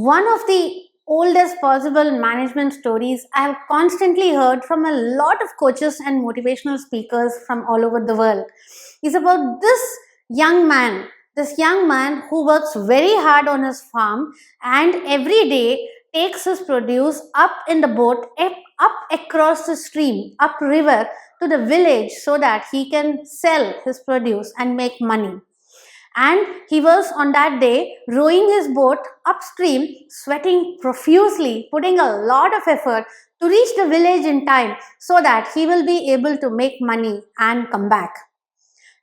one of the oldest possible management stories I have constantly heard from a lot of coaches and motivational speakers from all over the world is about this young man who works very hard on his farm and every day takes his produce up in the boat, up across the stream, up river to the village so that he can sell his produce and make money. And he was on that day rowing his boat upstream, sweating profusely, putting a lot of effort to reach the village in time so that he will be able to make money and come back.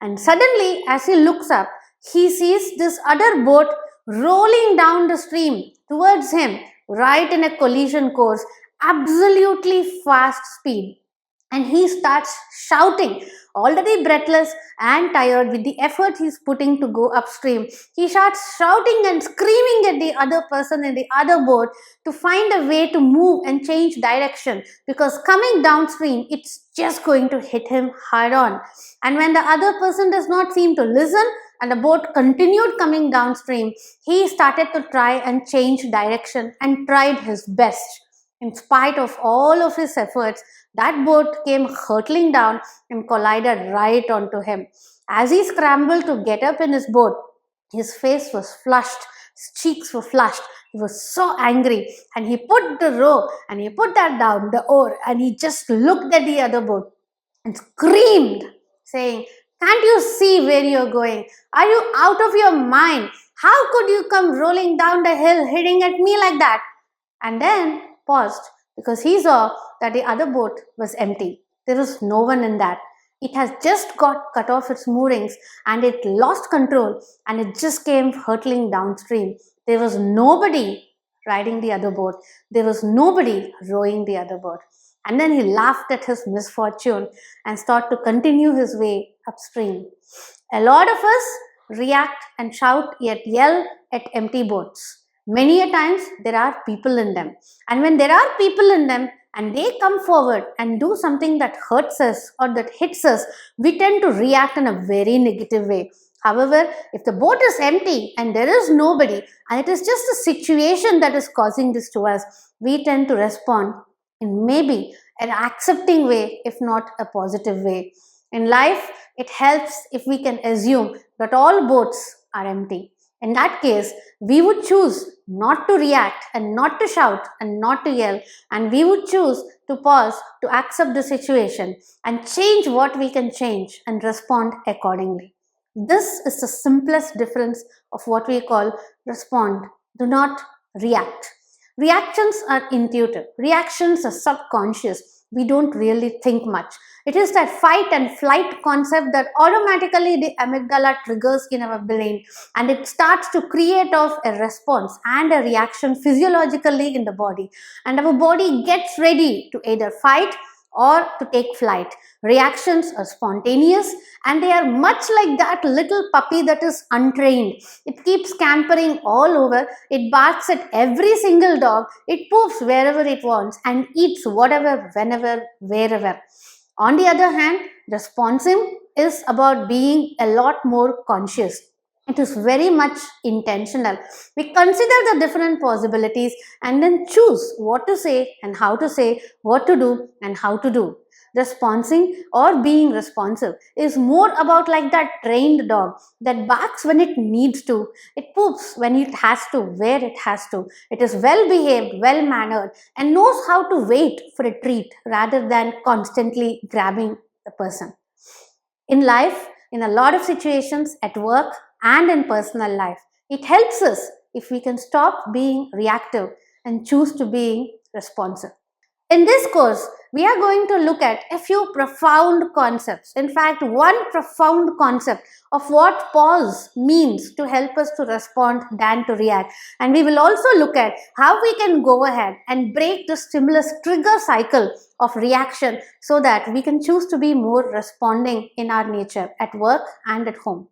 And suddenly, as he looks up, he sees this other boat rolling down the stream towards him, right in a collision course, absolutely fast speed. And he starts shouting, already breathless and tired with the effort he's putting to go upstream. He starts shouting and screaming at the other person in the other boat to find a way to move and change direction, because coming downstream, it's just going to hit him hard on. And when the other person does not seem to listen and the boat continued coming downstream, he started to try and change direction and tried his best. In spite of all of his efforts, that boat came hurtling down and collided right onto him. As he scrambled to get up in his boat, his face was flushed, his cheeks were flushed. He was so angry, and he put the row and he put that down, the oar, and he just looked at the other boat and screamed, saying, "Can't you see where you're going? Are you out of your mind? How could you come rolling down the hill hitting at me like that?" And then paused because he saw that the other boat was empty. There was no one in that. It has just got cut off its moorings and it lost control and it just came hurtling downstream. There was nobody riding the other boat. There was nobody rowing the other boat. And then he laughed at his misfortune and started to continue his way upstream. A lot of us react and shout yet yell at empty boats. Many a times there are people in them. And when there are people in them and they come forward and do something that hurts us or that hits us, we tend to react in a very negative way. However, if the boat is empty and there is nobody and it is just a situation that is causing this to us, we tend to respond in maybe an accepting way, if not a positive way. In life, it helps if we can assume that all boats are empty. In that case, we would choose not to react and not to shout and not to yell, and we would choose to pause to accept the situation and change what we can change and respond accordingly. This is the simplest difference of what we call respond. Do not react. Reactions are intuitive. Reactions are subconscious. We don't really think much. It is that fight and flight concept that automatically the amygdala triggers in our brain, and it starts to create off a response and a reaction physiologically in the body. And our body gets ready to either fight or to take flight. Reactions are spontaneous and they are much like that little puppy that is untrained. It keeps scampering all over, it barks at every single dog, it poops wherever it wants and eats whatever, whenever, wherever. On the other hand, responsive is about being a lot more conscious. It is very much intentional. We consider the different possibilities and then choose what to say and how to say, what to do and how to do. Responding or being responsive is more about like that trained dog that barks when it needs to, it poops when it has to, where it has to. It is well behaved, well mannered, and knows how to wait for a treat rather than constantly grabbing the person. In life, in a lot of situations, at work and in personal life, it helps us if we can stop being reactive and choose to be responsive. In this course, we are going to look at a few profound concepts. In fact, one profound concept of what pause means to help us to respond than to react. And we will also look at how we can go ahead and break the stimulus trigger cycle of reaction so that we can choose to be more responding in our nature at work and at home.